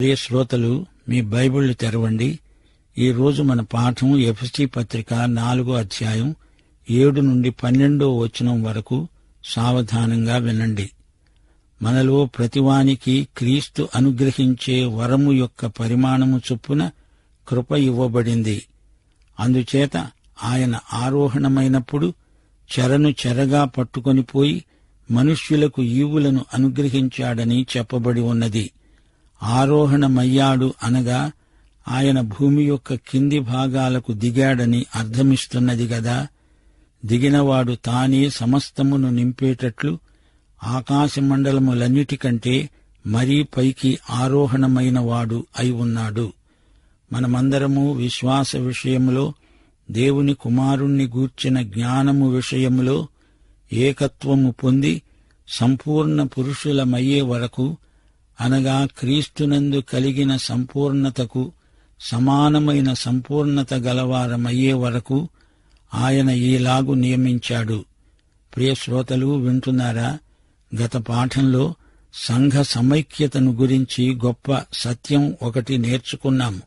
ప్రియ శ్రోతలు, మీ బైబిళ్లు తెరవండి. ఈరోజు మన పాఠం ఎఫెసీ పత్రిక 4వ అధ్యాయం 7 నుండి 12వ వచనం వరకు. సావధానంగా వినండి. మనలో ప్రతివానికి క్రీస్తు అనుగ్రహించే వరము యొక్క పరిమాణము చొప్పున కృప ఇవ్వబడింది. అందుచేత ఆయన ఆరోహణమైనప్పుడు చెరను చెరగా పట్టుకొనిపోయి మనుష్యులకు ఈవులను అనుగ్రహించాడని చెప్పబడి ఉన్నది. ఆరోహణమయ్యాడు అనగా ఆయన భూమి యొక్క కింది భాగాలకు దిగాడని అర్థమిస్తున్నది గదా. దిగినవాడు తానే సమస్తమును నింపేటట్లు ఆకాశమండలములన్నిటికంటే మరీ పైకి ఆరోహణమైనవాడు అయి ఉన్నాడు. మనమందరము విశ్వాస విషయములో, దేవుని కుమారుణ్ణి గూర్చిన జ్ఞానము విషయములో ఏకత్వము పొంది సంపూర్ణ పురుషులమయ్యే వరకు, అనగా క్రీస్తునందు కలిగిన సంపూర్ణతకు సమానమైన సంపూర్ణత గలవారమయ్యే వరకు ఆయన ఈలాగు నియమించాడు. ప్రియ శ్రోతలు, వింటున్నారా? గత పాఠంలో సంఘ సమైక్యతను గురించి గొప్ప సత్యం ఒకటి నేర్చుకున్నాము.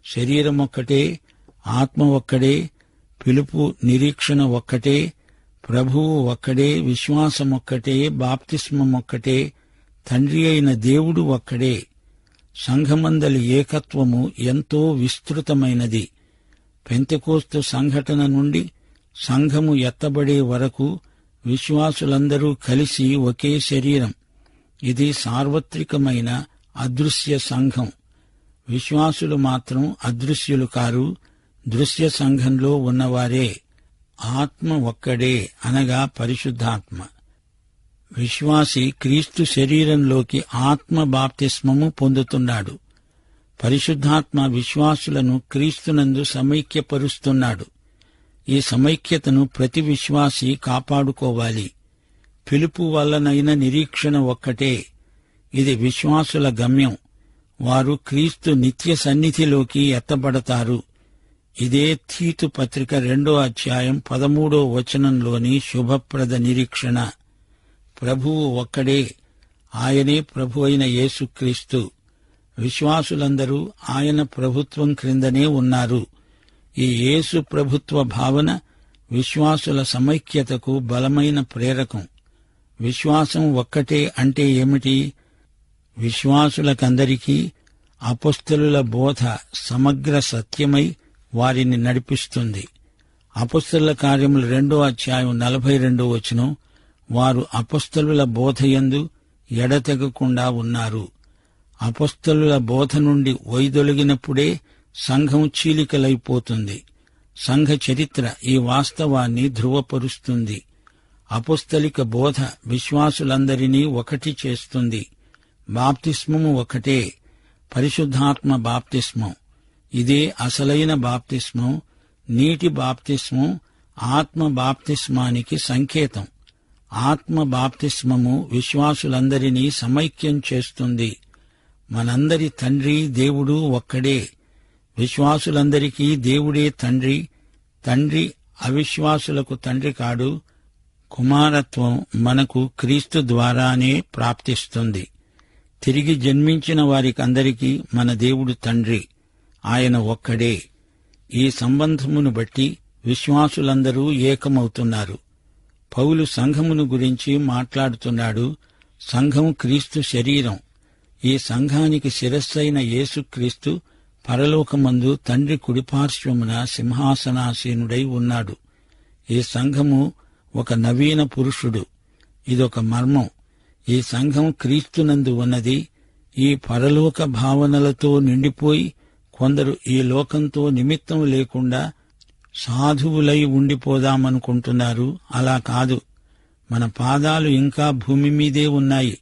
శరీరం ఒక్కటే, ఆత్మ ఒక్కడే, పిలుపు నిరీక్షణ ఒక్కటే, ప్రభువు ఒక్కడే, విశ్వాసమొక్కటే, బాప్తిస్మమొక్కటే, తండ్రి అయిన దేవుడు ఒక్కడే. సంఘమందలి ఏకత్వము ఎంతో విస్తృతమైనది. పెంతెకోస్తు సంఘటన నుండి సంఘము ఎత్తబడే వరకు విశ్వాసులందరూ కలిసి ఒకే శరీరం. ఇది సార్వత్రికమైన అదృశ్య సంఘం. విశ్వాసులు మాత్రం అదృశ్యులు కారు, దృశ్య సంఘంలో ఉన్నవారే. ఆత్మ ఒక్కడే, అనగా పరిశుద్ధాత్మ. విశ్వాసి క్రీస్తు శరీరంలోకి ఆత్మ బాప్తిస్మము పొందుతున్నాడు. పరిశుద్ధాత్మ విశ్వాసులను క్రీస్తునందు సమైక్యపరుస్తున్నాడు. ఈ సమైక్యతను ప్రతి విశ్వాసి కాపాడుకోవాలి. పిలుపు వల్లనైన నిరీక్షణ ఒక్కటే. ఇది విశ్వాసుల గమ్యం. వారు క్రీస్తు నిత్య సన్నిధిలోకి ఎత్తబడతారు. ఇదే తీతు పత్రిక 2వ అధ్యాయం 13వ వచనంలోని శుభప్రద నిరీక్షణ. ప్రభువు ఒక్కడే, ఆయనే ప్రభు అయిన యేసుక్రీస్తు. విశ్వాసులందరూ ఆయన ప్రభుత్వం క్రిందనే ఉన్నారు. ఈ యేసు ప్రభుత్వ భావన విశ్వాసుల సమైక్యతకు బలమైన ప్రేరకం. విశ్వాసం ఒక్కటే అంటే ఏమిటి? విశ్వాసులకందరికీ అపొస్తలుల బోధ సమగ్ర సత్యమై వారిని నడిపిస్తుంది. అపొస్తలుల కార్యములు 2వ అధ్యాయం 42వ వచనం, వారు అపొస్తలుల బోధయందు ఎడతెగకుండా ఉన్నారు. అపొస్తలుల బోధ నుండి వైదొలిగినప్పుడే సంఘం చీలికలైపోతుంది. సంఘ చరిత్ర ఈ వాస్తవాన్ని ధృవపరుస్తుంది. అపొస్తలిక బోధ విశ్వాసులందరినీ ఒకటి చేస్తుంది. బాప్తిస్మము ఒకటే, పరిశుద్ధాత్మ బాప్తిస్మం. ఇదే అసలైన బాప్తిస్మం. నీటి బాప్తిస్మం ఆత్మ బాప్తిస్మానికి సంకేతం. ఆత్మ బాప్తిస్మము విశ్వాసులందరినీ సమైక్యం చేస్తుంది. మనందరి తండ్రి దేవుడు ఒక్కడే. విశ్వాసులందరికీ దేవుడే తండ్రి. తండ్రి అవిశ్వాసులకు తండ్రి కాడు. కుమారత్వం మనకు క్రీస్తు ద్వారానే ప్రాప్తిస్తుంది. తిరిగి జన్మించిన వారికందరికీ మన దేవుడు తండ్రి. ఆయన ఒక్కడే. ఈ సంబంధమును బట్టి విశ్వాసులందరూ ఏకమవుతున్నారు. పౌలు సంఘమును గురించి మాట్లాడుతున్నాడు. సంఘం క్రీస్తు శరీరం. ఈ సంఘానికి శిరస్సైన యేసుక్రీస్తు పరలోకమందు తండ్రి కుడిపార్శ్వమున సింహాసనాసీనుడై ఉన్నాడు. ఈ సంఘము ఒక నవీన పురుషుడు. ఇదొక మర్మం. ఈ సంఘం క్రీస్తునందు ఉన్నది. ఈ పరలోక భావనలతో నిండిపోయి కొందరు ఈ లోకంతో నిమిత్తం లేకుండా సాధువులై ఉండిపోదామనుకుంటున్నారు. అలా కాదు. మన పాదాలు ఇంకా భూమి మీదే ఉన్నాయి.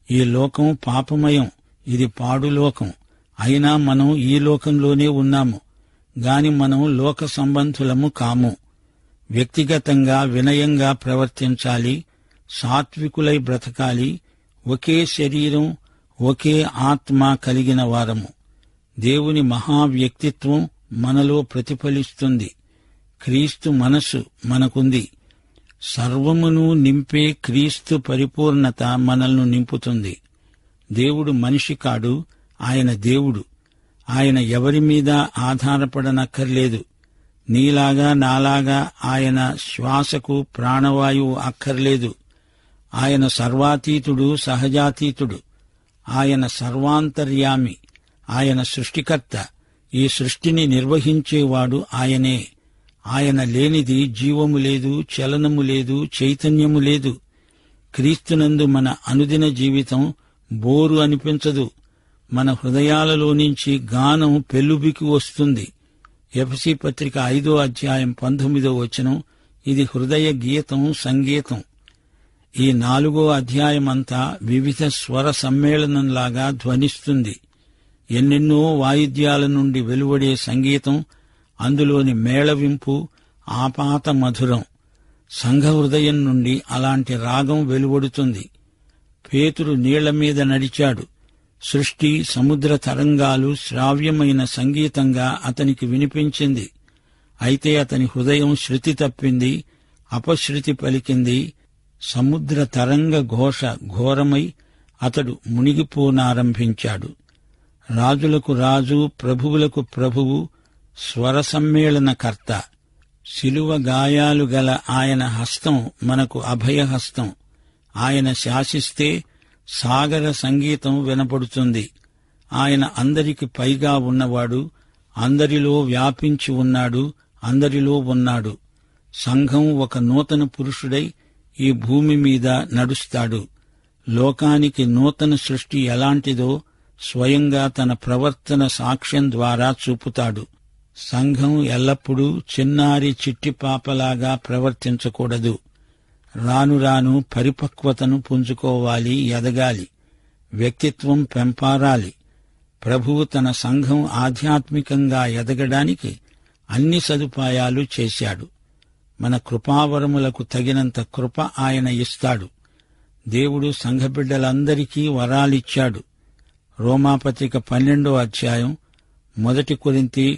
ఈ లోకం పాపమయం. ఇది పాడులోకం. అయినా మనం ఈ లోకంలోనే ఉన్నాము గాని మనం లోక సంబంధులము కాము. వ్యక్తిగతంగా వినయంగా ప్రవర్తించాలి. సాత్వికులై బ్రతకాలి. ఒకే శరీరం, ఒకే ఆత్మ కలిగిన వారము. దేవుని మహావ్యక్తిత్వం మనలో ప్రతిఫలిస్తుంది. క్రీస్తు మనస్సు మనకుంది. సర్వమును నింపే క్రీస్తు పరిపూర్ణత మనల్ని నింపుతుంది. దేవుడు మనిషి కాడు, ఆయన దేవుడు. ఆయన ఎవరి మీద ఆధారపడనక్కర్లేదు. నీలాగా నాలాగా ఆయన శ్వాసకు ప్రాణవాయువు అక్కర్లేదు. ఆయన సర్వాతీతుడు, సహజాతీతుడు. ఆయన సర్వాంతర్యామి. ఆయన సృష్టికర్త. ఈ సృష్టిని నిర్వహించేవాడు ఆయనే. ఆయన లేనిది జీవము లేదు, చలనము లేదు, చైతన్యము లేదు. క్రీస్తునందు మన అనుదిన జీవితం బోరు అనిపించదు. మన హృదయాలలో నుంచి గానం పెల్లుబికి వస్తుంది. ఎఫెసీ పత్రిక 5వ అధ్యాయం 19వ వచనం. ఇది హృదయ గీతం, సంగీతం. ఈ 4వ అధ్యాయమంతా వివిధ స్వర సమ్మేళనంలాగా ధ్వనిస్తుంది. ఎన్నెన్నో వాయిద్యాల నుండి వెలువడే సంగీతం, అందులోని మేళవింపు ఆపాత మధురం. సంఘ హృదయం నుండి అలాంటి రాగం వెలువడుతుంది. పేతురు నీళ్ల మీద నడిచాడు. సృష్టి, సముద్ర తరంగాలు శ్రావ్యమైన సంగీతంగా అతనికి వినిపించింది. అయితే అతని హృదయం శృతి తప్పింది, అపశృతి పలికింది. సముద్ర తరంగ ఘోష ఘోరమై అతడు మునిగిపోనారంభించాడు. రాజులకు రాజు, ప్రభువులకు ప్రభువు, స్వర సమ్మేళనకర్త. శిలువ గాయాలు గల ఆయన హస్తం మనకు అభయహస్తం. ఆయన శాసిస్తే సాగర సంగీతం వినపడుతుంది. ఆయన అందరికి పైగా ఉన్నవాడు, అందరిలో వ్యాపించి ఉన్నాడు, అందరిలో ఉన్నాడు. సంఘం ఒక నూతన పురుషుడై ఈ భూమి మీద నడుస్తాడు. లోకానికి నూతన సృష్టి ఎలాంటిదో స్వయంగా తన ప్రవర్తన సాక్ష్యం ద్వారా చూపుతాడు. సంఘం ఎల్లప్పుడూ చిన్నారి చిట్టిపాపలాగా ప్రవర్తించకూడదు. రాను రాను పరిపక్వతను పుంజుకోవాలి, ఎదగాలి. వ్యక్తిత్వం పెంపారాలి. ప్రభువు తన సంఘం ఆధ్యాత్మికంగా ఎదగడానికి అన్ని సదుపాయాలు చేశాడు. మన కృపావరములకు తగినంత కృప ఆయన ఇస్తాడు. దేవుడు సంఘబిడ్డలందరికీ వరాలిచ్చాడు. రోమాపత్రిక 12వ అధ్యాయం, 1 కొరింథీ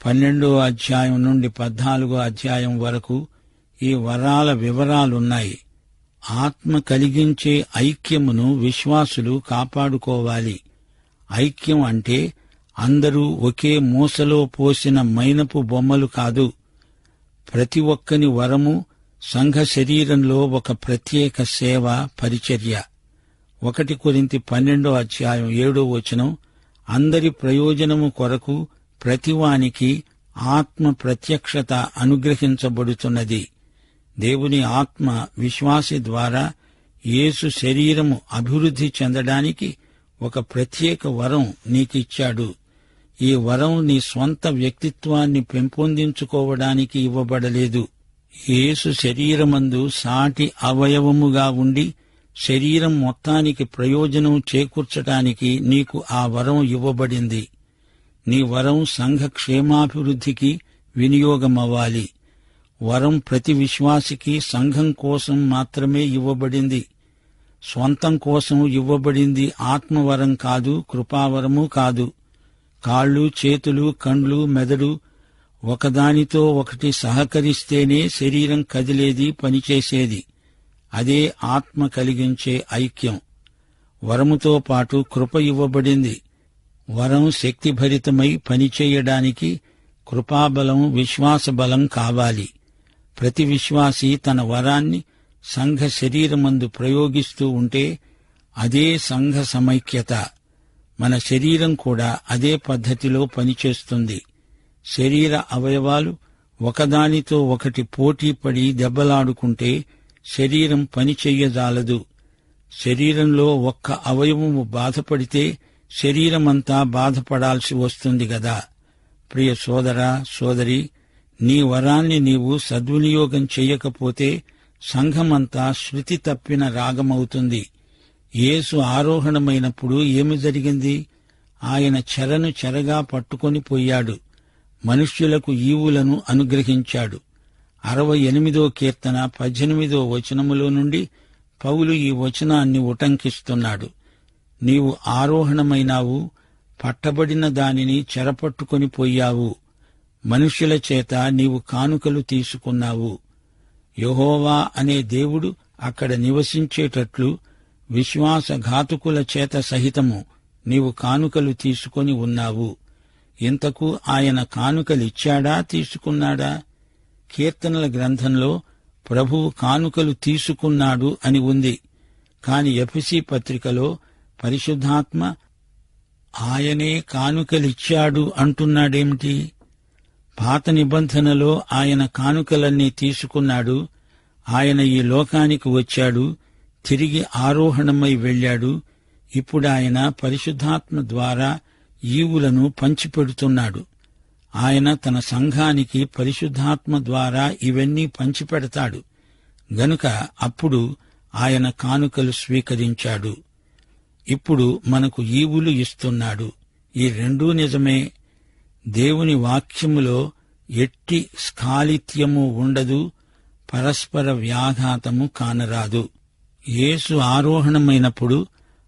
12వ అధ్యాయం నుండి 14వ అధ్యాయం వరకు ఈ వరాల వివరాలున్నాయి. ఆత్మ కలిగించే ఐక్యమును విశ్వాసులు కాపాడుకోవాలి. ఐక్యం అంటే అందరూ ఒకే మూసలో పోసిన మైనపు బొమ్మలు కాదు. ప్రతి ఒక్కని వరము సంఘ శరీరంలో ఒక ప్రత్యేక సేవ, పరిచర్య. 1 కొరింథీ 12వ అధ్యాయం 7వ వచనం, అందరి ప్రయోజనము కొరకు ప్రతివానికి ఆత్మ ప్రత్యక్షత అనుగ్రహించబడుతున్నది. దేవుని ఆత్మ విశ్వాసి ద్వారా యేసు శరీరము అభివృద్ధి చెందడానికి ఒక ప్రత్యేక వరం నీకిచ్చాడు. ఈ వరం నీ స్వంత వ్యక్తిత్వాన్ని పెంపొందించుకోవడానికి ఇవ్వబడలేదు. యేసు శరీరమందు సాటి అవయవముగా ఉండి శరీరం మొత్తానికి ప్రయోజనం చేకూర్చటానికి నీకు ఆ వరం ఇవ్వబడింది. నీ వరం సంఘ క్షేమాభివృద్ధికి వినియోగమవ్వాలి. వరం ప్రతి విశ్వాసికి సంఘం కోసం మాత్రమే ఇవ్వబడింది. స్వంతం కోసం ఇవ్వబడింది ఆత్మవరం కాదు, కృపావరము కాదు. కాళ్ళు, చేతులు, కండ్లు, మెదడు ఒకదానితో ఒకటి సహకరిస్తేనే శరీరం కదిలేది, పనిచేసేది. అదే ఆత్మ కలిగించే ఐక్యం. వరముతో పాటు కృప ఇవ్వబడింది. వరం శక్తిభరితమై పనిచేయడానికి కృపాబలం, విశ్వాసబలం కావాలి. ప్రతి విశ్వాసి తన వరాన్ని సంఘ శరీరమందు ప్రయోగిస్తూ ఉంటే అదే సంఘ సమైక్యత. మన శరీరం కూడా అదే పద్ధతిలో పనిచేస్తుంది. శరీర అవయవాలు ఒకదానితో ఒకటి పోటీపడి దెబ్బలాడుకుంటే శరీరం పనిచెయ్యజాలదు. శరీరంలో ఒక్క అవయవము బాధపడితే శరీరమంతా బాధపడాల్సి వస్తుంది గదా. ప్రియ సోదరా, సోదరి, నీ వరాన్ని నీవు సద్వినియోగం చెయ్యకపోతే సంఘమంతా శృతి తప్పిన రాగమవుతుంది. యేసు ఆరోహణమైనప్పుడు ఏమి జరిగింది? ఆయన చెరను చెరగా పట్టుకొని పోయాడు. మనుష్యులకు ఈవులను అనుగ్రహించాడు. 68వ కీర్తన 18వ వచనములో నుండి పౌలు ఈ వచనాన్ని ఉటంకిస్తున్నాడు. నీవు ఆరోహణమైనావు, పట్టబడిన దానిని చెరపట్టుకొని పోయావు. మనుష్యుల చేత నీవు కానుకలు తీసుకున్నావు. యెహోవా అనే దేవుడు అక్కడ నివసించేటట్లు విశ్వాసఘాతుకుల చేత సహితము నీవు కానుకలు తీసుకొని ఉన్నావు. ఇంతకు ఆయన కానుకలిచ్చాడా, తీసుకున్నాడా? కీర్తనల గ్రంథంలో ప్రభువు కానుకలు తీసుకున్నాడు అని ఉంది. కాని ఎఫెసీ పత్రికలో పరిశుద్ధాత్మ ఆయనే కానుకలిచ్చాడు అంటున్నాడేమిటి? పాత నిబంధనలో ఆయన కానుకలన్నీ తీసుకున్నాడు. ఆయన ఈ లోకానికి వచ్చాడు, తిరిగి ఆరోహణమై వెళ్ళాడు. ఇప్పుడాయన పరిశుద్ధాత్మ ద్వారా ఈవులను పంచిపెడుతున్నాడు. ఆయన తన సంఘానికి పరిశుద్ధాత్మ ద్వారా ఇవన్నీ పంచిపెడతాడు గనుక అప్పుడు ఆయన కానుకలు స్వీకరించాడు. ఇప్పుడు మనకు ఈవులు ఇస్తున్నాడు. ఈ రెండూ నిజమే. దేవుని వాక్యములో ఎట్టి స్ఖాళిత్యము ఉండదు, పరస్పర వ్యాఘాతము కానరాదు. యేసు ఆరోహణమైనప్పుడు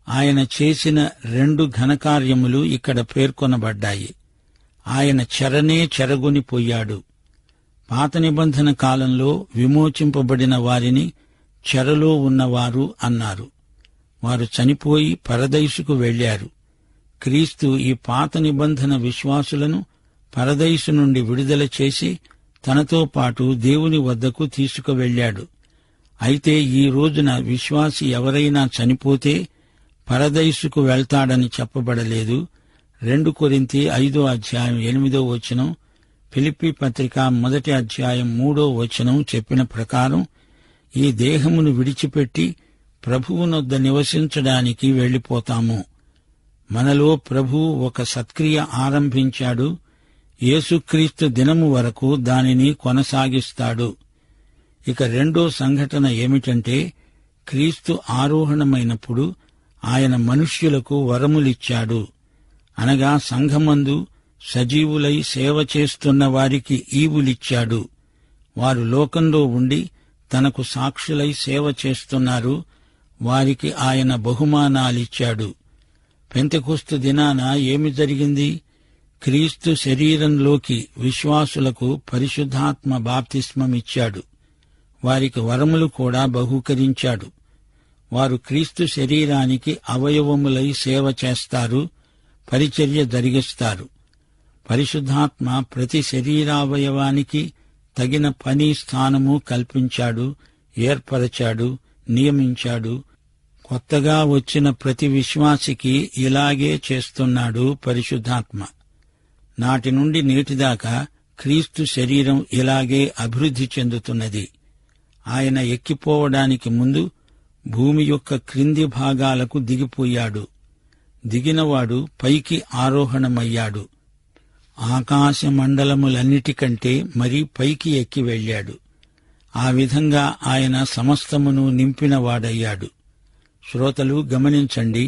ఆయన చేసిన 2 ఘనకార్యములు ఇక్కడ పేర్కొనబడ్డాయి. ఆయన చెరనే చెరగొనిపోయాడు. పాత నిబంధన కాలంలో విమోచింపబడిన వారిని చెరలో ఉన్నవారు అన్నారు. వారు చనిపోయి పరదైసుకు వెళ్లారు. క్రీస్తు ఈ పాత నిబంధన విశ్వాసులను పరదైసు నుండి విడుదల చేసి తనతో పాటు దేవుని వద్దకు తీసుకువెళ్లాడు. అయితే ఈ రోజున విశ్వాసి ఎవరైనా చనిపోతే పరదైసుకు వెళ్తాడని చెప్పబడలేదు. 2 కొరింథీ 5వ అధ్యాయం 8వ వచనం, ఫిలిప్పీ పత్రిక 1వ అధ్యాయం 3వ వచనం చెప్పిన ప్రకారం ఈ దేహమును విడిచిపెట్టి ప్రభువునొద్ద నివసించడానికి వెళ్లిపోతాము. మనలో ప్రభువు ఒక సత్క్రియ ఆరంభించాడు. యేసుక్రీస్తు దినము వరకు దానిని కొనసాగిస్తాడు. ఇక రెండో సంఘటన ఏమిటంటే, క్రీస్తు ఆరోహణమైనప్పుడు ఆయన మనుష్యులకు వరములిచ్చాడు. అనగా సంఘమందు సజీవులై సేవ చేస్తున్న వారికి ఈవులిచ్చాడు. వారు లోకంలో ఉండి తనకు సాక్షులై సేవ చేస్తున్నారు. వారికి ఆయన బహుమానాలిచ్చాడు. పెంతెకొస్తు దినాన ఏమి జరిగింది? క్రీస్తు శరీరంలోకి విశ్వాసులకు పరిశుద్ధాత్మ బాప్తిస్మమిచ్చాడు. వారికి వరములు కూడా బహూకరించాడు. వారు క్రీస్తు శరీరానికి అవయవములై సేవ చేస్తారు, పరిచర్య జరిగిస్తారు. పరిశుద్ధాత్మ ప్రతి శరీరావయవానికి తగిన పని, స్థానము కల్పించాడు, ఏర్పరచాడు, నియమించాడు. కొత్తగా వచ్చిన ప్రతి విశ్వాసికి ఇలాగే చేస్తున్నాడు పరిశుద్ధాత్మ. నాటి నుండి నేటిదాకా క్రీస్తు శరీరం ఇలాగే అభివృద్ధి చెందుతున్నది. ఆయన ఎక్కిపోవడానికి ముందు భూమి యొక్క క్రింది భాగాలకు దిగిపోయాడు. దిగినవాడు పైకి ఆరోహణమయ్యాడు. ఆకాశమండలములన్నిటికంటే మరీ పైకి ఎక్కి వెళ్లాడు. ఆ విధంగా ఆయన సమస్తమును నింపినవాడయ్యాడు. శ్రోతలు గమనించండి,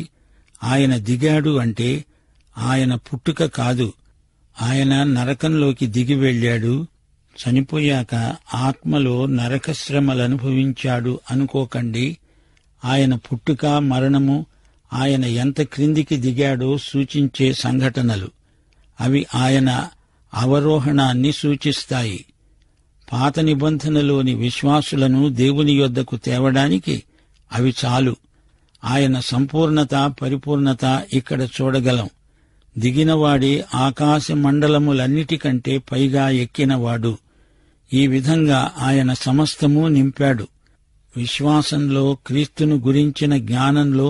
ఆయన దిగాడు అంటే ఆయన పుట్టుక కాదు. ఆయన నరకంలోకి దిగి వెళ్లాడు. చనిపోయాక ఆత్మలో నరకశ్రమలనుభవించాడు అనుకోకండి. ఆయన పుట్టుక, మరణము ఆయన ఎంత క్రిందికి దిగాడో సూచించే సంఘటనలు. అవి ఆయన అవరోహణాన్ని సూచిస్తాయి. పాత నిబంధనలోని విశ్వాసులను దేవుని యొద్దకు తేవడానికి అవి చాలు. ఆయన సంపూర్ణత, పరిపూర్ణత ఇక్కడ చూడగలం. దిగినవాడే ఆకాశ మండలములన్నిటికంటే పైగా ఎక్కినవాడు. ఈ విధంగా ఆయన సమస్తము నింపాడు. విశ్వాసంలో, క్రీస్తును గురించిన జ్ఞానంలో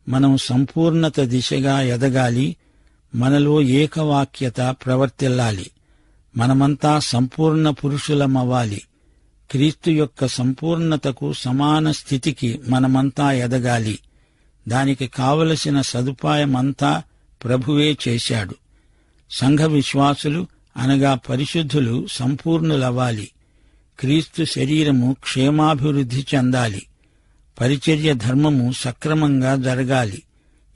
మనం సంపూర్ణత దిశగా ఎదగాలి. మనలో ఏకవాక్యత ప్రవర్తిల్లాలి. మనమంతా సంపూర్ణ పురుషులమవ్వాలి. క్రీస్తు యొక్క సంపూర్ణతకు సమాన స్థితికి మనమంతా ఎదగాలి. దానికి కావలసిన సదుపాయమంతా ప్రభువే చేశాడు. సంఘ విశ్వాసులు అనగా పరిశుద్ధులు సంపూర్ణులవ్వాలి. క్రీస్తు శరీరము క్షేమాభివృద్ధి చెందాలి. పరిచర్య ధర్మము సక్రమంగా జరగాలి.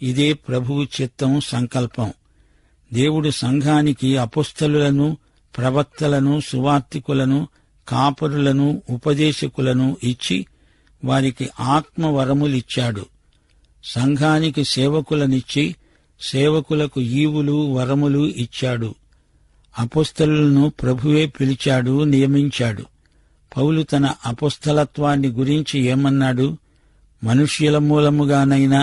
ఇదే ప్రభువు చిత్తం, సంకల్పం. దేవుడు సంఘానికి అపొస్తలులను, ప్రవక్తలను, సువార్తికులను, కాపరులను, ఉపదేశకులను ఇచ్చి వారికి ఆత్మవరములిచ్చాడు. సంఘానికి సేవకులనిచ్చి సేవకులకు ఈవులు, వరములు ఇచ్చాడు. అపొస్తలులను ప్రభువే పిలిచాడు, నియమించాడు. పౌలు తన అపొస్తలత్వాన్ని గురించి ఏమన్నాడు? మనుష్యుల మూలముగానైనా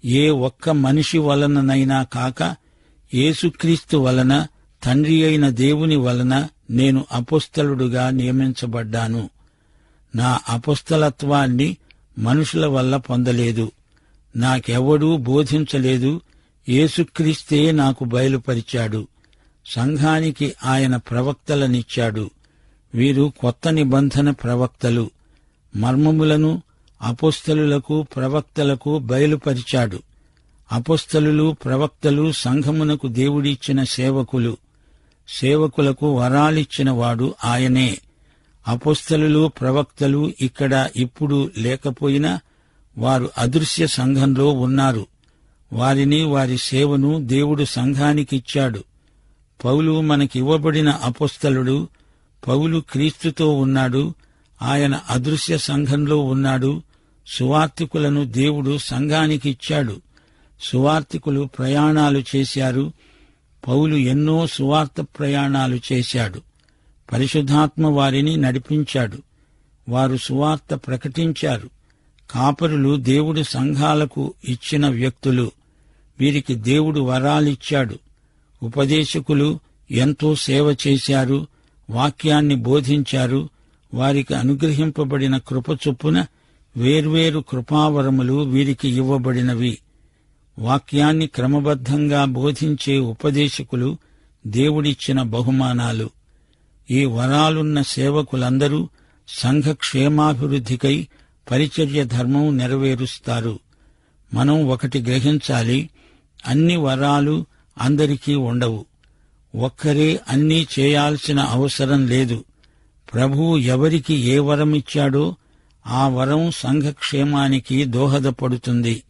ఏ ఒక్క మనిషి వలననైనా కాక యేసుక్రీస్తు వలన, తండ్రి అయిన దేవుని వలన నేను అపొస్తలుడుగా నియమించబడ్డాను. నా అపొస్తలత్వాన్ని మనుషుల వల్ల పొందలేదు, నాకెవడూ బోధించలేదు, యేసుక్రీస్తే నాకు బయలుపరిచాడు. సంఘానికి ఆయన ప్రవక్తలనిచ్చాడు. వీరు కొత్త నిబంధన ప్రవక్తలు. మర్మములను అపొస్తలులకు, ప్రవక్తలకు బయలుపరిచాడు. అపొస్తలులు, ప్రవక్తలు సంఘమునకు దేవుడిచ్చిన సేవకులు. సేవకులకు వరాలిచ్చిన వాడు ఆయనే. అపొస్తలులు, ప్రవక్తలు ఇక్కడ ఇప్పుడు లేకపోయినా వారు అదృశ్య సంఘంలో ఉన్నారు. వారిని, వారి సేవను దేవుడు సంఘానికిచ్చాడు. పౌలు మనకివ్వబడిన అపొస్తలుడు. పౌలు క్రీస్తుతో ఉన్నాడు. ఆయన అదృశ్య సంఘంలో ఉన్నాడు. సువార్తికులను దేవుడు సంఘానికిచ్చాడు. సువార్తికులు ప్రయాణాలు చేశారు. పౌలు ఎన్నో సువార్త ప్రయాణాలు చేశాడు. పరిశుద్ధాత్మ వారిని నడిపించాడు. వారు సువార్త ప్రకటించారు. కాపరులు దేవుడు సంఘాలకు ఇచ్చిన వ్యక్తులు. వీరికి దేవుడు వరాలిచ్చాడు. ఉపదేశకులు ఎంతో సేవ చేశారు, వాక్యాన్ని బోధించారు. వారికి అనుగ్రహింపబడిన కృప చొప్పున వేర్వేరు కృపావరములు వీరికి ఇవ్వబడినవి. వాక్యాన్ని క్రమబద్ధంగా బోధించే ఉపదేశకులు దేవుడిచ్చిన బహుమానాలు. ఈ వరాలున్న సేవకులందరూ సంఘ క్షేమాభివృద్ధికై పరిచర్య ధర్మం నెరవేరుస్తారు. మనం ఒకటి గ్రహించాలి, అన్ని వరాలు అందరికీ ఉండవు. ఒక్కరే అన్నీ చేయాల్సిన అవసరం లేదు. ప్రభువు ఎవరికి ఏ వరమిచ్చాడో ఆ వరం సంఘ క్షేమానికి దోహదపడుతుంది.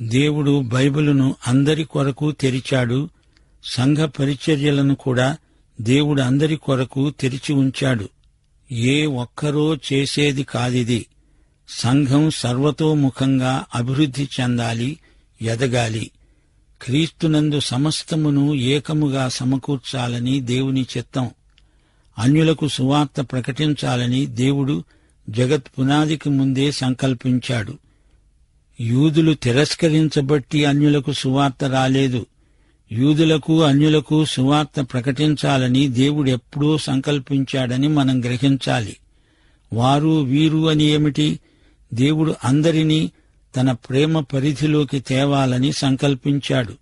దేవుడు బైబిలును అందరి కొరకు తెరిచాడు. సంఘ పరిచర్యలను కూడా దేవుడు అందరి కొరకు తెరిచి ఉంచాడు. ఏ ఒక్కరో చేసేది కాదిది. సంఘం సర్వతోముఖంగా అభివృద్ధి చెందాలి, ఎదగాలి. క్రీస్తునందు సమస్తమును ఏకముగా సమకూర్చాలని దేవుని చిత్తం. అన్యులకు సువార్త ప్రకటించాలని దేవుడు జగత్ పునాదికి ముందే సంకల్పించాడు. యూదులు తిరస్కరించబట్టి అన్యులకు సువార్త రాలేదు. యూదులకు, అన్యులకు సువార్త ప్రకటించాలని దేవుడెప్పుడూ సంకల్పించాడని మనం గ్రహించాలి. వారు, వీరు అని ఏమిటి? దేవుడు అందరినీ తన ప్రేమ పరిధిలోకి తేవాలని సంకల్పించాడు.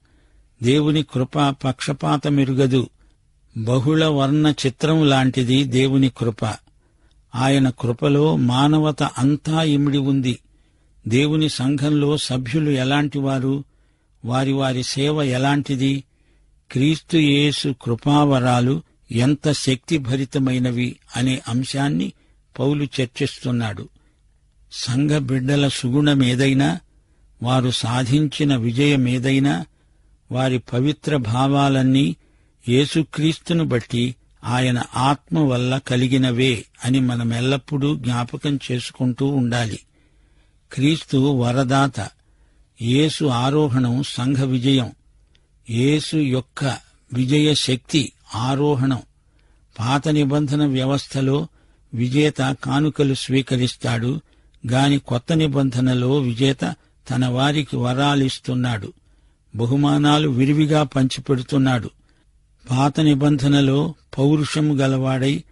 దేవుని కృప పక్షపాతమెరుగదు. బహుళ వర్ణ చిత్రం లాంటిది దేవుని కృప. ఆయన కృపలో మానవత అంతా ఇమిడి ఉంది. దేవుని సంఘంలో సభ్యులు ఎలాంటివారు? వారి వారి సేవ ఎలాంటిది? క్రీస్తు యేసు కృపావరాలు ఎంత శక్తిభరితమైనవి అనే అంశాన్ని పౌలు చర్చిస్తున్నాడు. సంఘ బిడ్డల సుగుణమేదైనా, వారు సాధించిన విజయమేదైనా, వారి పవిత్ర భావాలన్నీ యేసుక్రీస్తును బట్టి ఆయన ఆత్మ వల్ల కలిగినవే అని మనమెల్లప్పుడూ జ్ఞాపకం చేసుకుంటూ ఉండాలి. క్రీస్తు వరదాత. యేసు ఆరోహణం సంఘ విజయం. యేసు యొక్క విజయ శక్తి ఆరోహణం. పాత నిబంధన వ్యవస్థలో విజేత కానుకలు స్వీకరిస్తాడు గాని కొత్త నిబంధనలో విజేత తన వారికి వరాలిస్తున్నాడు, బహుమానాలు విరివిగా పంచిపెడుతున్నాడు. పాత నిబంధనలో పౌరుషము గలవాడై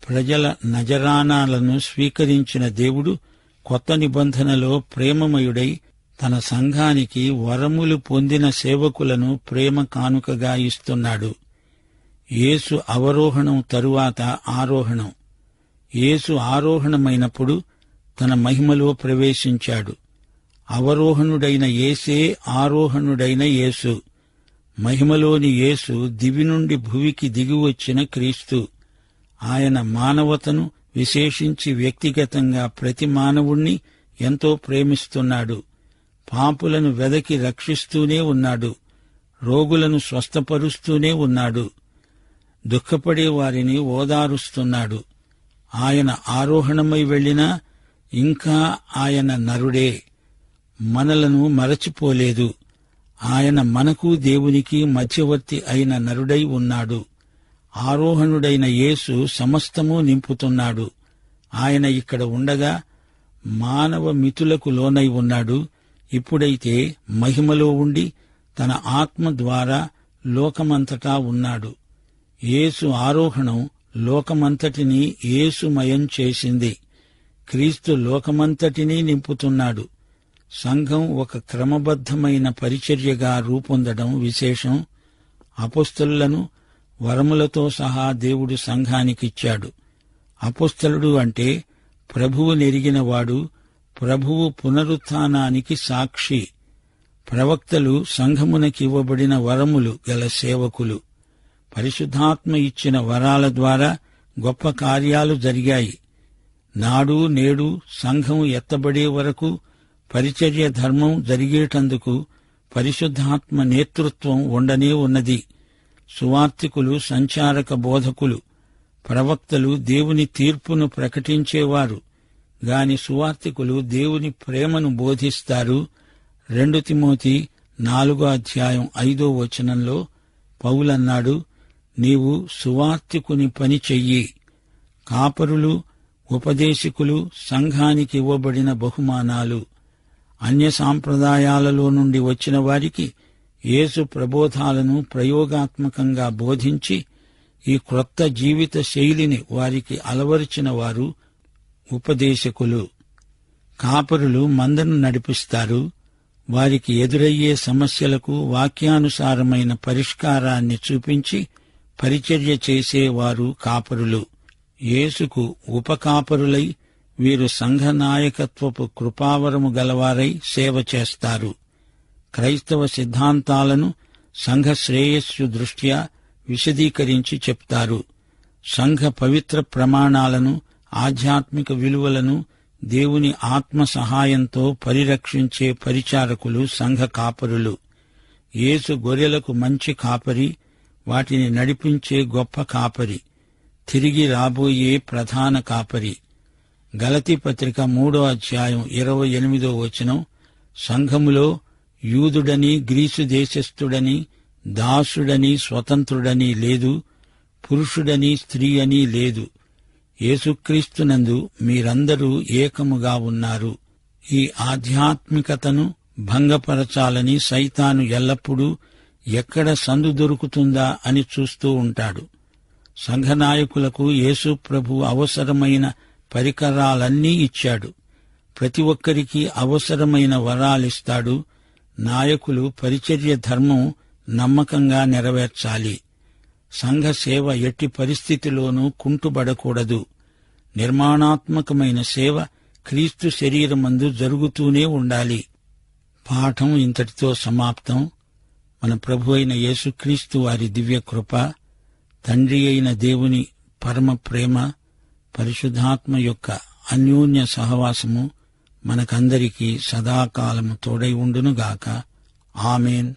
ప్రజల నజరానాలను స్వీకరించిన దేవుడు కొత్త నిబంధనలో ప్రేమమయుడై తన సంఘానికి వరములు పొందిన సేవకులను ప్రేమ కానుకగా ఇస్తున్నాడు. యేసు అవరోహణం తరువాత ఆరోహణం. యేసు ఆరోహణమైనప్పుడు తన మహిమలో ప్రవేశించాడు. అవరోహణుడైన యేసే ఆరోహణుడైన యేసు. మహిమలోని యేసు దివి నుండి భువికి దిగివచ్చిన క్రీస్తు. ఆయన మానవతను, విశేషించి వ్యక్తిగతంగా ప్రతి మానవుణ్ణి ఎంతో ప్రేమిస్తున్నాడు. పాపులను వెదకి రక్షిస్తూనే ఉన్నాడు. రోగులను స్వస్థపరుస్తూనే ఉన్నాడు. దుఃఖపడే వారిని ఓదారుస్తున్నాడు. ఆయన ఆరోహణమై వెళ్ళినా ఇంకా ఆయన నరుడే. మనలను మరచిపోలేదు. ఆయన మనకు దేవునికి మధ్యవర్తి అయిన నరుడై ఉన్నాడు. ఆరోహణుడైన యేసు సమస్తము నింపుతున్నాడు. ఆయన ఇక్కడ ఉండగా మానవ మితులకు లోనై ఉన్నాడు. ఇప్పుడైతే మహిమలో ఉండి తన ఆత్మ ద్వారా లోకమంతటా ఉన్నాడు. యేసు ఆరోహణం లోకమంతటినీ యేసుమయం చేసింది. క్రీస్తు లోకమంతటినీ నింపుతున్నాడు. సంఘం ఒక క్రమబద్ధమైన పరిచర్యగా రూపొందడం విశేషం. అపొస్తలులను వరములతో సహా దేవుడు సంఘానికిచ్చాడు. అపొస్తలుడు అంటే ప్రభువు నెరిగినవాడు, ప్రభువు పునరుత్థానానికి సాక్షి. ప్రవక్తలు సంఘమునకివ్వబడిన వరములు గల సేవకులు. పరిశుద్ధాత్మ ఇచ్చిన వరాల ద్వారా గొప్ప కార్యాలు జరిగాయి. నాడు నేడు సంఘం ఎత్తబడే వరకు పరిచర్య ధర్మం జరిగేటందుకు పరిశుద్ధాత్మ నేతృత్వం ఉండనే ఉన్నది. సువార్తికులు సంచారక బోధకులు, ప్రవక్తలు దేవుని తీర్పును ప్రకటించేవారు గాని సువార్తికులు దేవుని ప్రేమను బోధిస్తారు. 2 తిమోతి 4:5 పౌలన్నాడు, నీవు సువార్తికుని పని చెయ్యి. కాపరులు, ఉపదేశకులు సంఘానికి ఇవ్వబడిన బహుమానాలు. అన్య సాంప్రదాయాలలో నుండి వచ్చిన వారికి యేసు ప్రబోధాలను ప్రయోగాత్మకంగా బోధించి ఈ క్రొత్త జీవిత శైలిని వారికి అలవరిచిన వారు ఉపదేశకులు. కాపరులు మందను నడిపిస్తారు. వారికి ఎదురయ్యే సమస్యలకు వాక్యానుసారమైన పరిష్కారాన్ని చూపించి పరిచర్య చేసేవారు కాపరులు. యేసుకు ఉపకాపరులై వీరు సంఘ నాయకత్వపు కృపావరము గలవారై సేవ చేస్తారు. క్రైస్తవ సిద్ధాంతాలను సంఘ శ్రేయస్సు దృష్ట్యా విశదీకరించి చెప్తారు. సంఘ పవిత్ర ప్రమాణాలను, ఆధ్యాత్మిక విలువలను దేవుని ఆత్మ సహాయంతో పరిరక్షించే పరిచారకులు సంఘ కాపరులు. యేసు గొర్రెలకు మంచి కాపరి, వాటిని నడిపించే గొప్ప కాపరి, తిరిగి రాబోయే ప్రధాన కాపరి. గలతీ పత్రిక 3:28 సంఘములో యూదుడని, గ్రీసు దేశస్థుడని, దాసుడని, స్వతంత్రుడని లేదు, పురుషుడని, స్త్రీ అని లేదు. యేసుక్రీస్తునందు మీరందరూ ఏకముగా ఉన్నారు. ఈ ఆధ్యాత్మికతను భంగపరచాలని సైతాను ఎల్లప్పుడూ ఎక్కడ సందు దొరుకుతుందా అని చూస్తూ ఉంటాడు. సంఘనాయకులకు యేసు ప్రభు అవసరమైన పరికరాలన్నీ ఇచ్చాడు. ప్రతి ఒక్కరికి అవసరమైన వరాలిస్తాడు. నాయకులు పరిచర్య ధర్మం నమ్మకంగా నెరవేర్చాలి. సంఘ సేవ ఎట్టి పరిస్థితిలోనూ కుంటుబడకూడదు. నిర్మాణాత్మకమైన సేవ క్రీస్తు శరీరమందు జరుగుతూనే ఉండాలి. పాఠం ఇంతటితో సమాప్తం. మన ప్రభు అయిన యేసుక్రీస్తు వారి దివ్య కృప, తండ్రి అయిన దేవుని పరమ ప్రేమ, పరిశుద్ధాత్మ యొక్క అన్యోన్య సహవాసము మనకందరికీ సదాకాలము తోడై ఉండునుగాక. ఆమేన్.